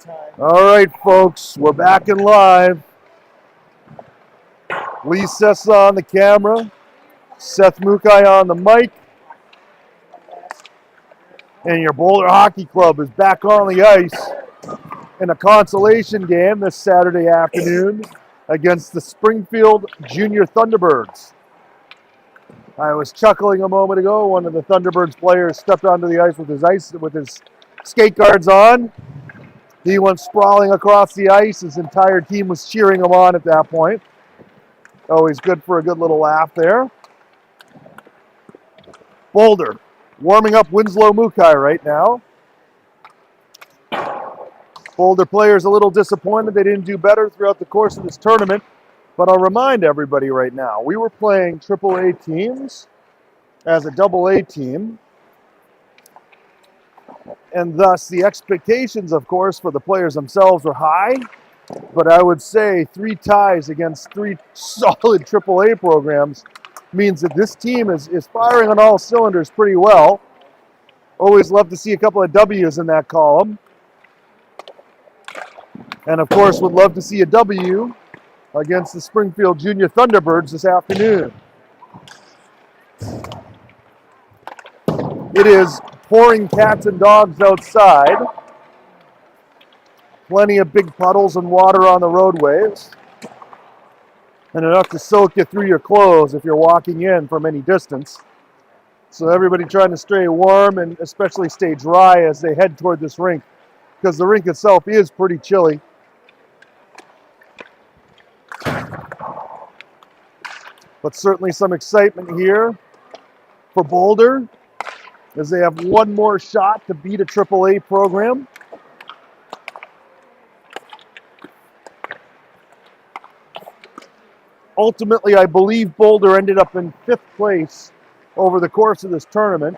All right, folks, we're back in live. Lee Sessa on the camera, Seth Mukai on the mic, and your Boulder Hockey Club is back on the ice in a consolation game this Saturday afternoon against the Springfield Junior Thunderbirds. I was chuckling a moment ago. One of the Thunderbirds players stepped onto the ice with his skate guards on. He went sprawling across the ice. His entire team was cheering him on at that point. Always good for a good little laugh there. Boulder warming up Winslow Mukai right now. Boulder players a little disappointed they didn't do better throughout the course of this tournament. But I'll remind everybody right now, we were playing AAA teams as a AA team. And thus the expectations, of course, for the players themselves were high. But I would say 3 ties against 3 solid AAA programs means that this team is firing on all cylinders pretty well. Always love to see a couple of W's in that column. And of course, would love to see a W against the Springfield Junior Thunderbirds this afternoon. It is pouring cats and dogs outside. Plenty of big puddles and water on the roadways. And enough to soak you through your clothes if you're walking in from any distance. So everybody trying to stay warm and especially stay dry as they head toward this rink, because the rink itself is pretty chilly. But certainly some excitement here for Boulder as they have one more shot to beat a AAA program. Ultimately, I believe Boulder ended up in 5th place over the course of this tournament,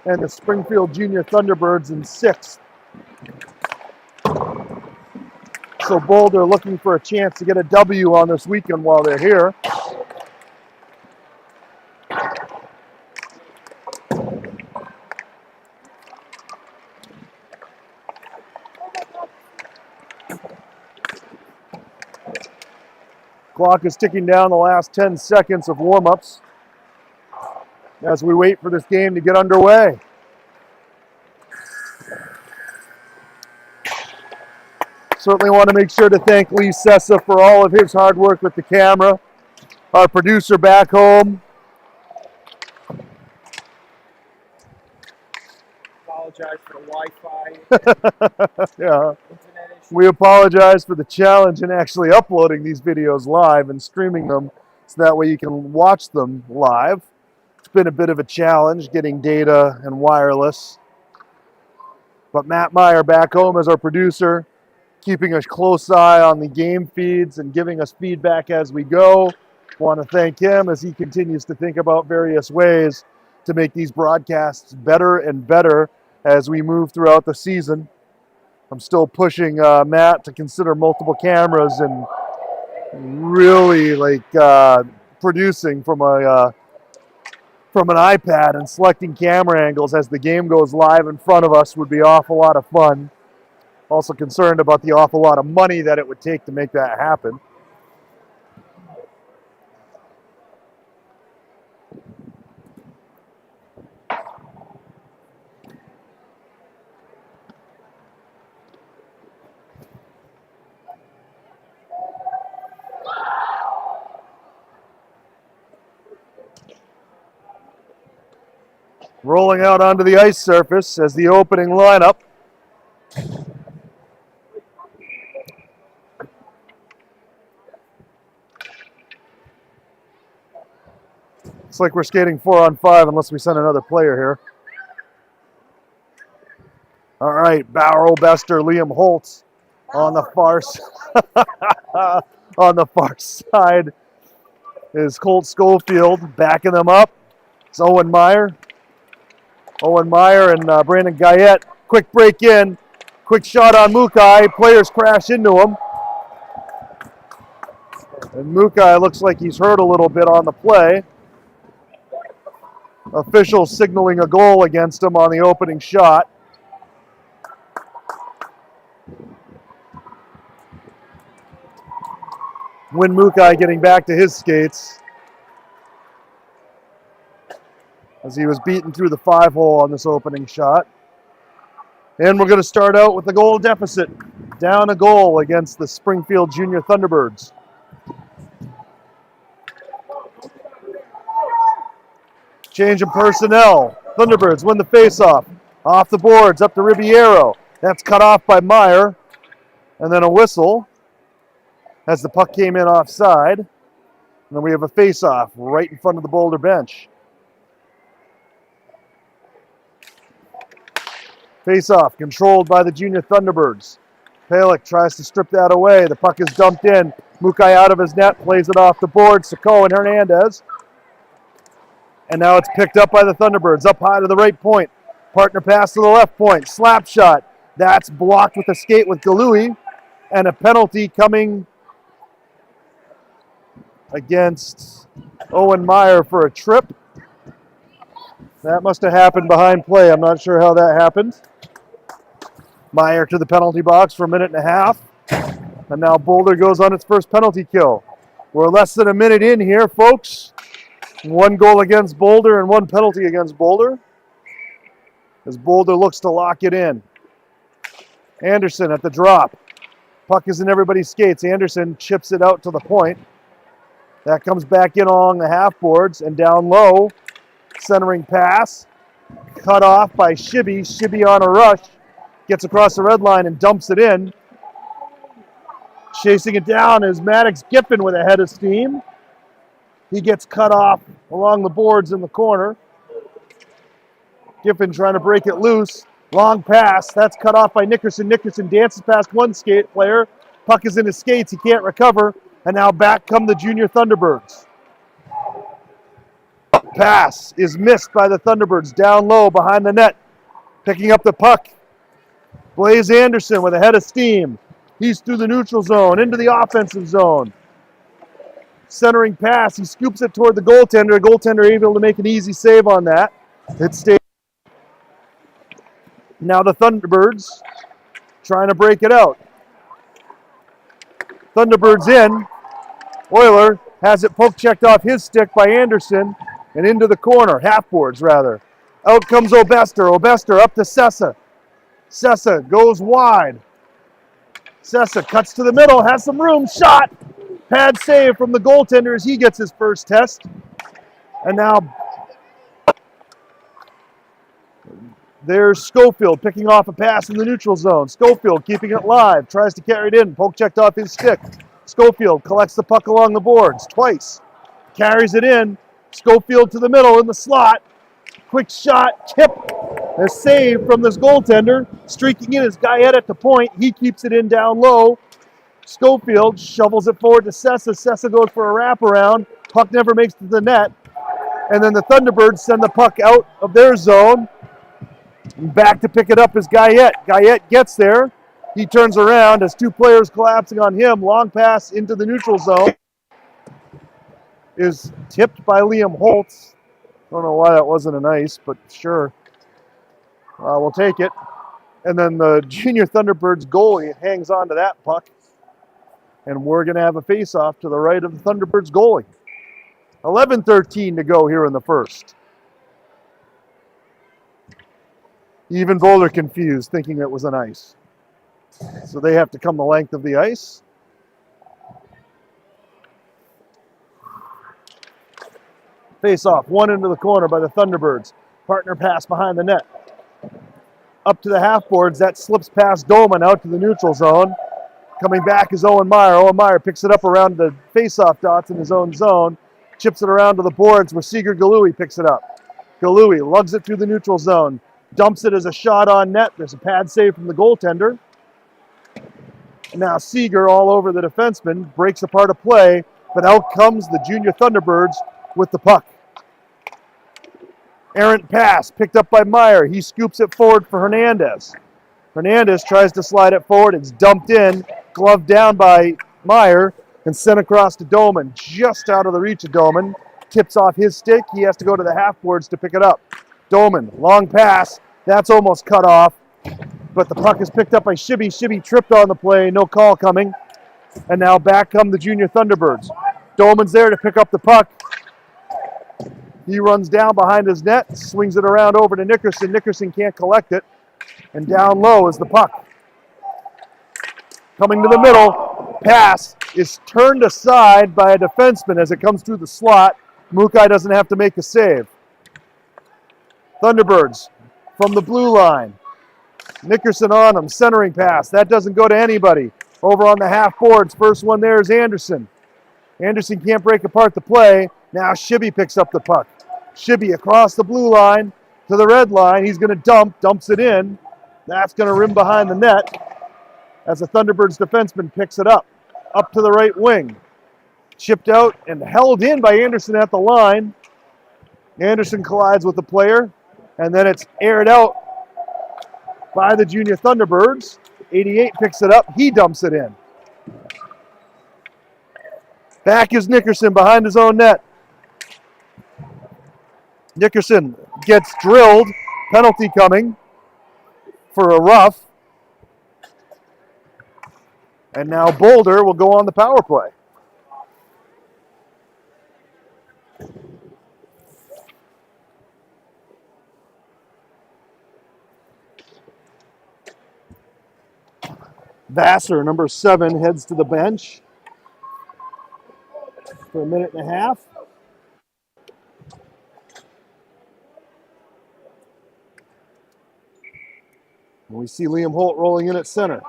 and the Springfield Junior Thunderbirds in 6th. So Boulder looking for a chance to get a W on this weekend while they're here. Clock is ticking down the last 10 seconds of warm-ups as we wait for this game to get underway. Certainly want to make sure to thank Lee Sessa for all of his hard work with the camera. Our producer back home. Apologize for the Wi-Fi. Yeah. Internet issue. We apologize for the challenge in actually uploading these videos live and streaming them so that way you can watch them live. It's been a bit of a challenge getting data and wireless. But Matt Meyer back home as our producer, keeping a close eye on the game feeds and giving us feedback as we go. Want to thank him as he continues to think about various ways to make these broadcasts better and better as we move throughout the season. I'm still pushing Matt to consider multiple cameras and really producing from an iPad and selecting camera angles as the game goes live in front of us would be an awful lot of fun. Also concerned about the awful lot of money that it would take to make that happen. Rolling out onto the ice surface as the opening lineup. Looks like we're skating 4-on-5 unless we send another player here. All right, Barrow, Bester, Liam Holtz on the far on the far side is Colt Schofield backing them up. It's Owen Meyer. Owen Meyer and Brandon Guyette. Quick break in. Quick shot on Mukai. Players crash into him. And Mukai looks like he's hurt a little bit on the play. Officials signaling a goal against him on the opening shot. Win Mukai getting back to his skates as he was beaten through the 5-hole on this opening shot. And we're going to start out with the goal deficit. Down a goal against the Springfield Junior Thunderbirds. Change in personnel. Thunderbirds win the faceoff. Off the boards, up to Ribeiro. That's cut off by Meyer. And then a whistle as the puck came in offside. And then we have a faceoff right in front of the Boulder bench. Faceoff controlled by the Junior Thunderbirds. Palick tries to strip that away. The puck is dumped in. Mukai out of his net, plays it off the board. Sacco and Hernandez. And now it's picked up by the Thunderbirds, up high to the right point. Partner pass to the left point. Slap shot. That's blocked with a skate with Galui. And a penalty coming against Owen Meyer for a trip. That must have happened behind play. I'm not sure how that happened. Meyer to the penalty box for a minute and a half. And now Boulder goes on its first penalty kill. We're less than a minute in here, folks. 1 goal against Boulder and 1 penalty against Boulder, as Boulder looks to lock it in. Anderson at the drop. Puck is in everybody's skates. Anderson chips it out to the point. That comes back in along the half boards and down low. Centering pass. Cut off by Shibby. Shibby on a rush. Gets across the red line and dumps it in. Chasing it down is Maddox Giffen with a head of steam. He gets cut off along the boards in the corner. Giffen trying to break it loose. Long pass. That's cut off by Nickerson. Nickerson dances past one skate player. Puck is in his skates. He can't recover. And now back come the Junior Thunderbirds. Pass is missed by the Thunderbirds. Down low behind the net. Picking up the puck. Blaze Anderson with a head of steam. He's through the neutral zone, into the offensive zone. Centering pass, he scoops it toward the goaltender. The goaltender able to make an easy save on that. It stays. Now the Thunderbirds trying to break it out. Thunderbirds in. Euler has it poke checked off his stick by Anderson and into the corner, half boards rather. Out comes Obester. Obester up to Sessa. Sessa goes wide. Sessa cuts to the middle, has some room, shot. Pad save from the goaltender as he gets his first test. And now there's Schofield picking off a pass in the neutral zone. Schofield keeping it live, tries to carry it in, poke checked off his stick. Schofield collects the puck along the boards twice, carries it in. Schofield to the middle in the slot. Quick shot, tip, a save from this goaltender. Streaking in is Guyette at the point. He keeps it in down low. Schofield shovels it forward to Sessa. Sessa goes for a wraparound. Puck never makes it to the net. And then the Thunderbirds send the puck out of their zone. And back to pick it up is Guyette. Guyette gets there. He turns around as 2 players collapsing on him. Long pass into the neutral zone. Is tipped by Liam Holtz. Don't know why that wasn't an ice, but sure. We'll take it. And then the Junior Thunderbirds goalie hangs on to that puck. And we're going to have a face-off to the right of the Thunderbirds goalie. 11:13 to go here in the first. Even Boulder confused, thinking it was an ice. So they have to come the length of the ice. Face-off, one into the corner by the Thunderbirds. Partner pass behind the net. Up to the half boards, that slips past Dolman out to the neutral zone. Coming back is Owen Meyer. Owen Meyer picks it up around the face-off dots in his own zone. Chips it around to the boards where Seeger Galui picks it up. Galui lugs it through the neutral zone. Dumps it as a shot on net. There's a pad save from the goaltender. Now Seeger all over the defenseman. Breaks apart a play. But out comes the Junior Thunderbirds with the puck. Errant pass picked up by Meyer. He scoops it forward for Hernandez. Hernandez tries to slide it forward. It's dumped in, gloved down by Meyer, and sent across to Doman. Just out of the reach of Doman. Tips off his stick. He has to go to the half boards to pick it up. Doman, long pass. That's almost cut off. But the puck is picked up by Shibby. Shibby tripped on the play. No call coming. And now back come the junior Thunderbirds. Dolman's there to pick up the puck. He runs down behind his net, swings it around over to Nickerson. Nickerson can't collect it. And down low is the puck. Coming to the middle, pass is turned aside by a defenseman as it comes through the slot. Mukai doesn't have to make a save. Thunderbirds from the blue line. Nickerson on him, centering pass. That doesn't go to anybody. Over on the half boards, first one there is Anderson. Anderson can't break apart the play. Now Shibby picks up the puck. Shibby across the blue line to the red line. He's going to dumps it in. That's going to rim behind the net as the Thunderbirds defenseman picks it up to the right wing. Chipped out and held in by Anderson at the line. Anderson collides with the player, and then it's aired out by the junior Thunderbirds. 88 picks it up. He dumps it in. Back is Nickerson behind his own net. Nickerson gets drilled. Penalty coming for a rough. And now Boulder will go on the power play. Vassar, number 7, heads to the bench for a minute and a half. And we see Liam Holt rolling in at center.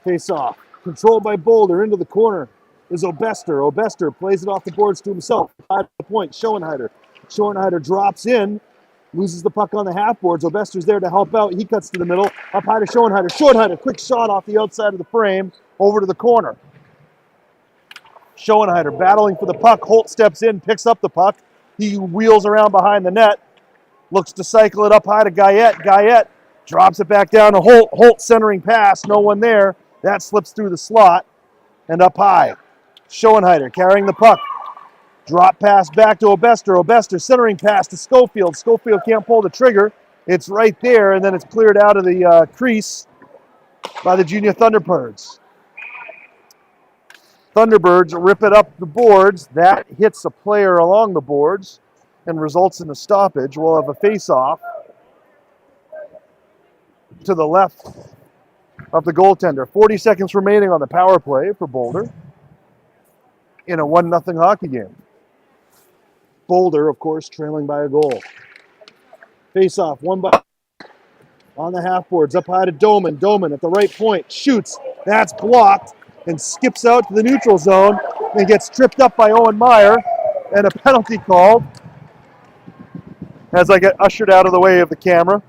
Face off. Controlled by Boulder into the corner is Obester. Obester plays it off the boards to himself. At the point, Schoenheider. Schoenheider drops in, loses the puck on the half boards. Obester's there to help out. He cuts to the middle. Up high to Schoenheider. Schoenheider, quick shot off the outside of the frame over to the corner. Schoenheider battling for the puck. Holt steps in, picks up the puck. He wheels around behind the net. Looks to cycle it up high to Guyette. Guyette drops it back down to Holt. Holt centering pass. No one there. That slips through the slot and up high. Schoenheider carrying the puck. Drop pass back to Obester. Obester centering pass to Schofield. Schofield can't pull the trigger. It's right there, and then it's cleared out of the crease by the junior Thunderbirds. Thunderbirds rip it up the boards. That hits a player along the boards and results in a stoppage. We'll have a face-off to the left of the goaltender. 40 seconds remaining on the power play for Boulder in a 1-0 hockey game. Boulder, of course, trailing by a goal. Face-off, one by on the half boards, up high to Doman. Doman at the right point, shoots. That's blocked and skips out to the neutral zone and gets tripped up by Owen Meyer, and a penalty called as I get ushered out of the way of the camera.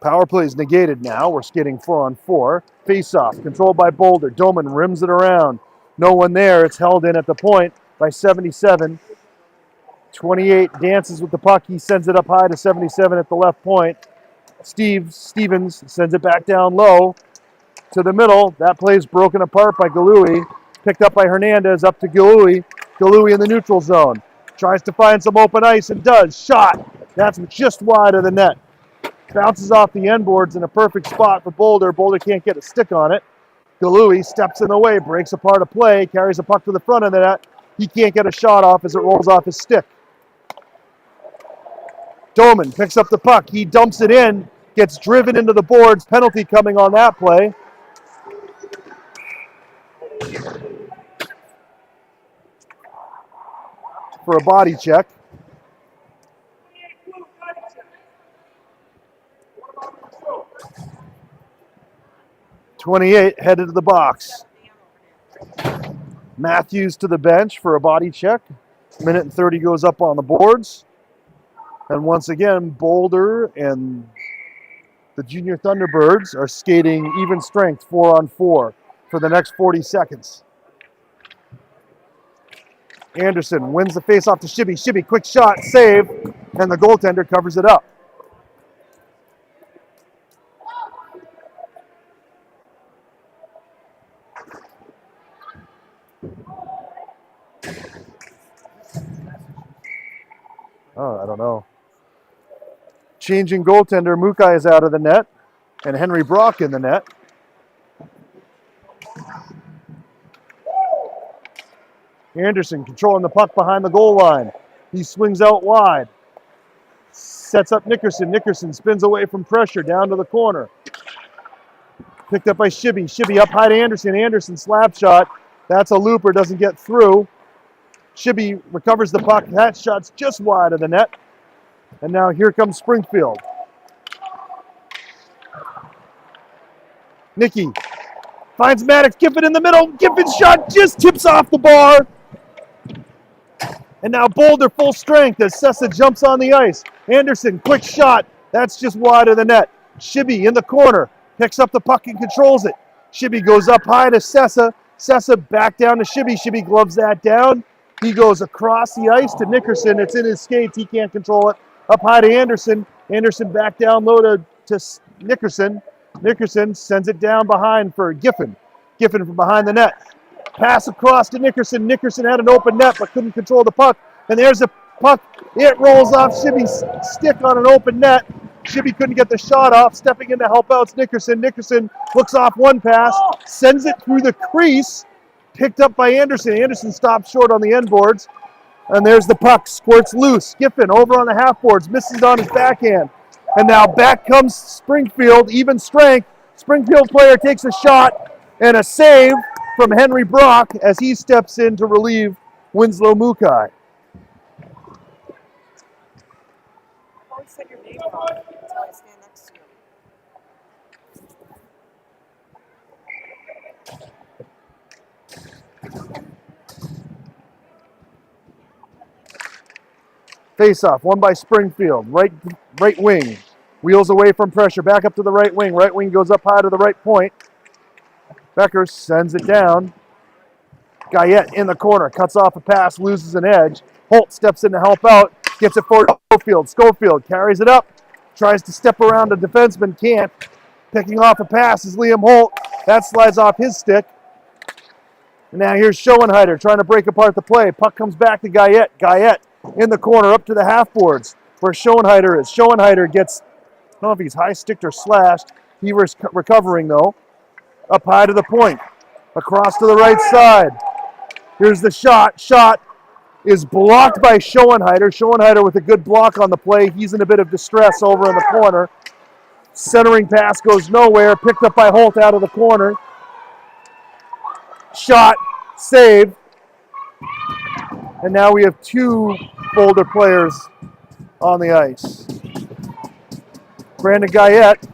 Power play is negated now. We're skating 4-on-4. Face-off, controlled by Boulder. Doman rims it around. No one there. It's held in at the point by 77. 28 dances with the puck. He sends it up high to 77 at the left point. Stevens sends it back down low to the middle. That play's broken apart by Galui. Picked up by Hernandez up to Galui. Galui in the neutral zone. Tries to find some open ice and does. Shot. That's just wide of the net. Bounces off the end boards in a perfect spot for Boulder. Boulder can't get a stick on it. Galui steps in the way, breaks apart a play, carries a puck to the front of the net. He can't get a shot off as it rolls off his stick. Doman picks up the puck. He dumps it in, gets driven into the boards. Penalty coming on that play. For a body check. .28 headed to the box. Matthews to the bench for a body check. Minute and 30 goes up on the boards. And once again, Boulder and the junior Thunderbirds are skating even strength 4-on-4 for the next 40 seconds. Anderson wins the face off to Shibby. Shibby, quick shot, save, and the goaltender covers it up. Oh, I don't know. Changing goaltender, Mukai is out of the net, and Henry Brock in the net. Anderson controlling the puck behind the goal line. He swings out wide. Sets up Nickerson. Nickerson spins away from pressure down to the corner. Picked up by Shibby. Shibby up high to Anderson. Anderson slap shot. That's a looper, doesn't get through. Shibby recovers the puck. That shot's just wide of the net. And now here comes Springfield. Nicky finds Maddox. Giffen in the middle. Giffen's shot just tips off the bar. And now Boulder full strength as Sessa jumps on the ice. Anderson, quick shot. That's just wide of the net. Shibby in the corner. Picks up the puck and controls it. Shibby goes up high to Sessa. Sessa back down to Shibby. Shibby gloves that down. He goes across the ice to Nickerson. It's in his skates. He can't control it. Up high to Anderson. Anderson back down low to Nickerson. Nickerson sends it down behind for Giffen. Giffen from behind the net. Pass across to Nickerson. Nickerson had an open net but couldn't control the puck. And there's a puck. It rolls off Shibby's stick on an open net. Shibby couldn't get the shot off. Stepping in to help out Nickerson. Nickerson looks off one pass, sends it through the crease. Picked up by Anderson. Anderson stops short on the end boards. And there's the puck. Squirts loose. Giffen over on the half boards. Misses on his backhand. And now back comes Springfield. Even strength. Springfield player takes a shot and a save from Henry Brock as he steps in to relieve Winslow Mukai. Always say your name wrong until I stand next to you. Face-off, won by Springfield. Right wing. Wheels away from pressure. Back up to the right wing. Right wing goes up high to the right point. Becker sends it down. Guyette in the corner. Cuts off a pass. Loses an edge. Holt steps in to help out. Gets it for Schofield. Schofield carries it up. Tries to step around a defenseman. Can't. Picking off a pass is Liam Holt. That slides off his stick. And now here's Schoenheider trying to break apart the play. Puck comes back to Guyette. Guyette in the corner up to the half boards where Schoenheider is. Schoenheider gets, I don't know if he's high sticked or slashed. He was recovering though. Up high to the point. Across to the right side. Here's the shot. Shot is blocked by Schoenheider. Schoenheider with a good block on the play. He's in a bit of distress over in the corner. Centering pass goes nowhere. Picked up by Holt out of the corner. Shot. Save. And now we have two Boulder players on the ice. Brandon Guyette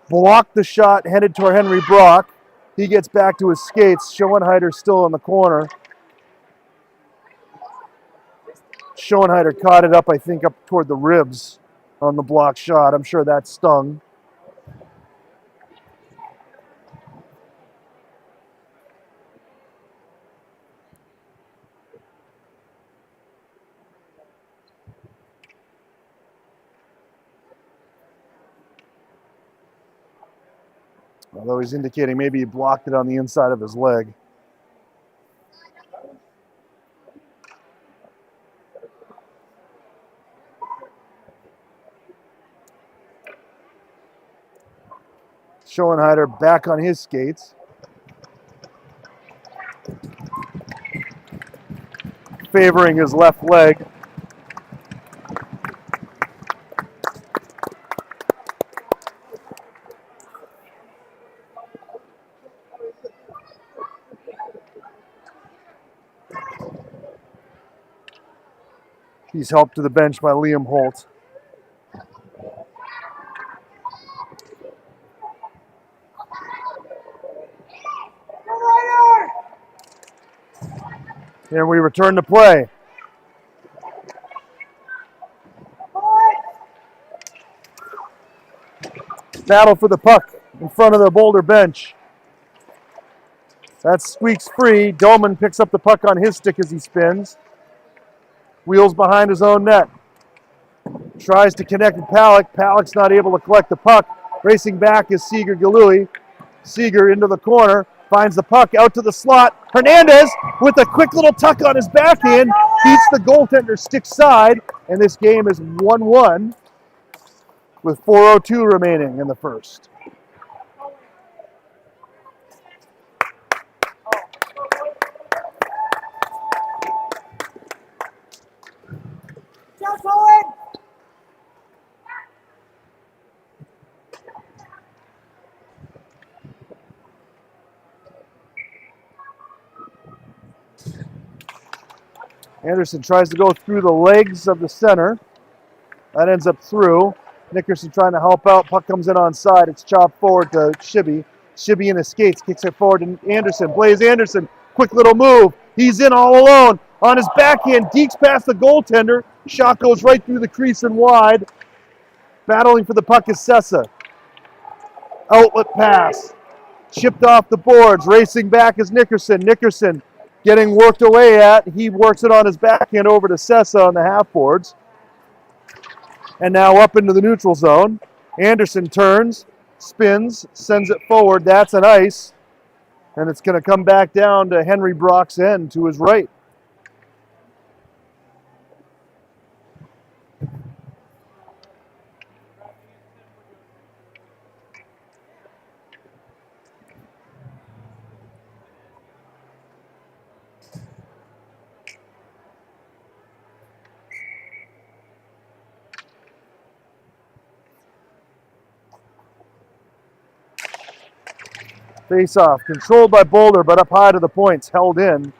blocked the shot, headed toward Henry Brock. He gets back to his skates. Schoenheider still in the corner. Schoenheider caught it up, I think, up toward the ribs on the block shot. I'm sure that stung. Although he's indicating maybe he blocked it on the inside of his leg. Schoenheider back on his skates. Favoring his left leg. He's helped to the bench by Liam Holt. And we return to play. Battle for the puck in front of the Boulder bench. That squeaks free. Doman picks up the puck on his stick as he spins. Wheels behind his own net. Tries to connect with Palak. Palak's not able to collect the puck. Racing back is Seeger Galui. Seeger into the corner. Finds the puck out to the slot. Hernandez with a quick little tuck on his backhand beats the goaltender stick side, and this game is 1-1 with 4:02 remaining in the first. Anderson tries to go through the legs of the center. That ends up through. Nickerson trying to help out. Puck comes in on side. It's chopped forward to Shibby. Shibby in his skates kicks it forward to Anderson. Blaze Anderson. Quick little move. He's in all alone. On his backhand, deeks past the goaltender. Shot goes right through the crease and wide. Battling for the puck is Sessa. Outlet pass. Chipped off the boards. Racing back is Nickerson. Nickerson getting worked away at. He works it on his backhand over to Sessa on the half boards. And now up into the neutral zone. Anderson turns, spins, sends it forward. That's an ice. And it's going to come back down to Henry Brock's end to his right. Face off, controlled by Boulder, but up high to the points, held in.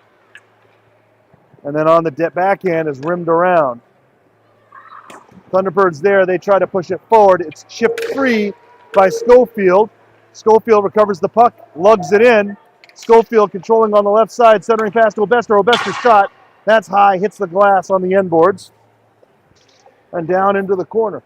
And then on the backhand is rimmed around. Thunderbirds there, they try to push it forward. It's chipped free by Schofield. Schofield recovers the puck, lugs it in. Schofield controlling on the left side, centering past to Obester. Obester's shot, that's high, hits the glass on the end boards. And down into the corner.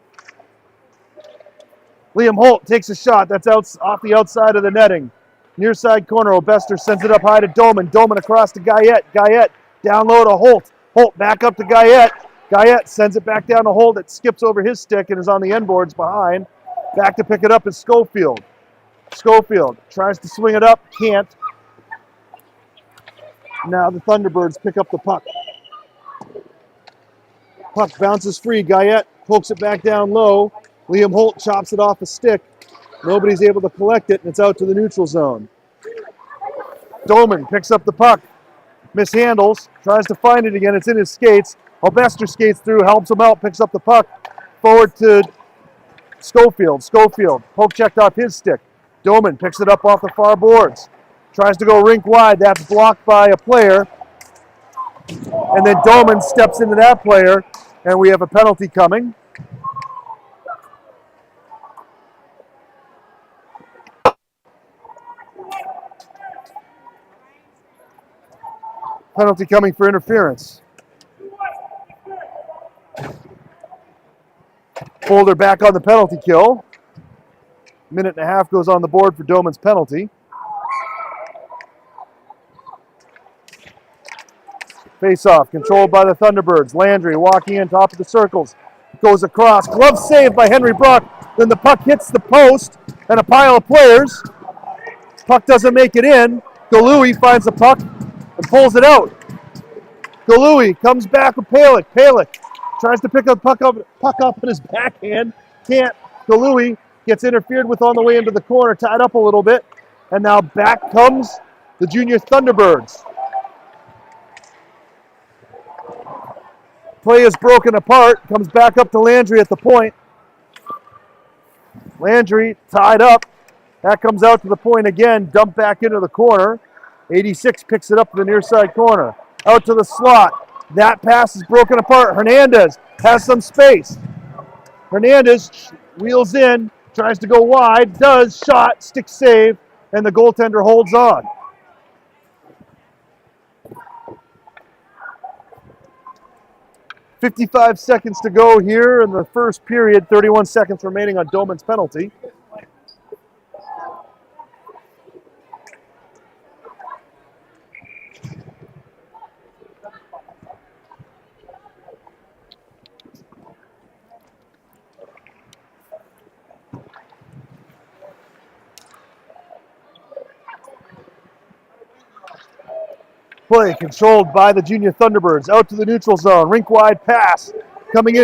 Liam Holt takes a shot, that's out off the outside of the netting. Near side corner, Obester sends it up high to Doman. Doman across to Guyette. Guyette down low to Holt. Holt back up to Guyette. Guyette sends it back down to Holt. It skips over his stick and is on the end boards behind. Back to pick it up is Schofield. Schofield tries to swing it up, can't. Now the Thunderbirds pick up the puck. Puck bounces free. Guyette pokes it back down low. Liam Holt chops it off a stick. Nobody's able to collect it, and it's out to the neutral zone. Doman picks up the puck, mishandles, tries to find it again. It's in his skates. Obester skates through, helps him out, picks up the puck. Forward to Schofield. Schofield, poke checked off his stick. Doman picks it up off the far boards. Tries to go rink wide. That's blocked by a player. And then Doman steps into that player, and we have a penalty coming. Penalty coming for interference. Boulder back on the penalty kill. Minute and a half goes on the board for Doman's penalty. Face-off, controlled by the Thunderbirds. Landry walking in top of the circles. Goes across. Glove saved by Henry Brock. Then the puck hits the post and a pile of players. Puck doesn't make it in. Galui finds the puck and pulls it out. Galui comes back with Palick. Palick tries to pick the puck up in his backhand. Can't. Galui gets interfered with on the way into the corner, tied up a little bit. And now back comes the junior Thunderbirds. Play is broken apart. Comes back up to Landry at the point. Landry tied up. That comes out to the point again. Dumped back into the corner. 86 picks it up to the near side corner. Out to the slot. That pass is broken apart. Hernandez has some space. Hernandez wheels in. Tries to go wide. Does. Shot. Stick save. And the goaltender holds on. 55 seconds to go here in the first period. 31 seconds remaining on Doman's penalty. Play controlled by the junior Thunderbirds. Out to the neutral zone. Rink wide pass. Coming in.